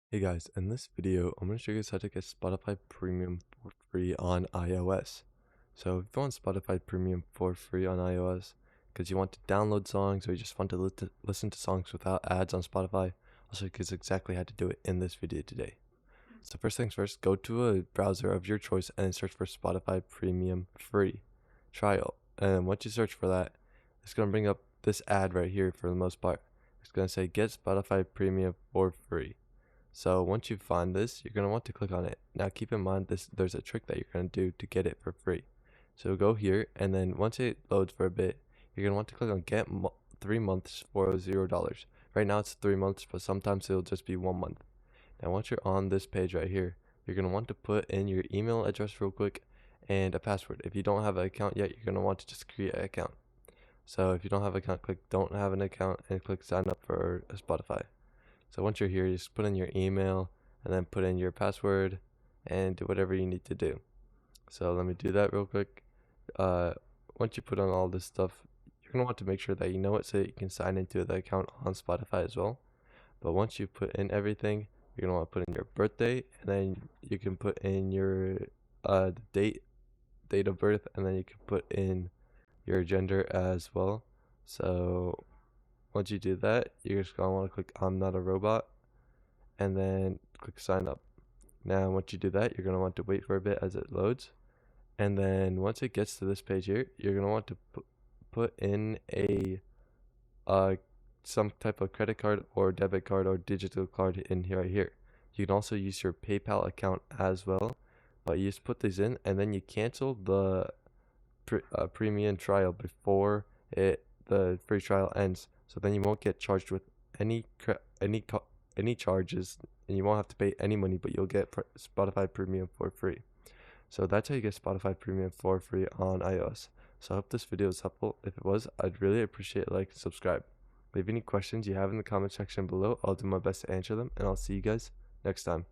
Hey guys, in this video, I'm going to show you guys how to get Spotify Premium for free on iOS. So if you want Spotify Premium for free on iOS, because you want to download songs or you just want to listen to songs without ads on Spotify, I'll show you guys exactly how to do it in this video today. So first things first, go to a browser of your choice and search for Spotify Premium free trial. And once you search for that, it's going to bring up this ad right here for the most part. It's going to say get Spotify Premium for free. So once you find this, you're going to want to click on it. Now keep in mind there's a trick that you're going to do to get it for free. So go here, and then once it loads for a bit, you're going to want to click on get 3 months for $0. Right now it's 3 months, but sometimes it'll just be 1 month. Now once you're on this page right here, you're going to want to put in your email address real quick and a password. If you don't have an account yet, you're going to want to just create an account. So if you don't have an account, click don't have an account and click sign up for Spotify. So once you're here, you just put in your email and then put in your password and do whatever you need to do. So let me do that real quick. Once you put on all this stuff, you're going to want to make sure that you know it so that you can sign into the account on Spotify as well. But once you put in everything, you're going to want to put in your birthday, and then you can put in your date of birth, and then you can put in your gender as well. So once you do that, you're just going to want to click I'm not a robot and then click sign up. Now, once you do that, you're going to want to wait for a bit as it loads. And then once it gets to this page here, you're going to want to put in a some type of credit card or debit card or digital card in here right here. You can also use your PayPal account as well, but you just put these in and then you cancel the premium trial before the free trial ends. So then you won't get charged with any charges, and you won't have to pay any money, but you'll get Spotify Premium for free. So that's how you get Spotify Premium for free on iOS. So I hope this video was helpful. If it was, I'd really appreciate a like and subscribe. Leave any questions you have in the comment section below. I'll do my best to answer them, and I'll see you guys next time.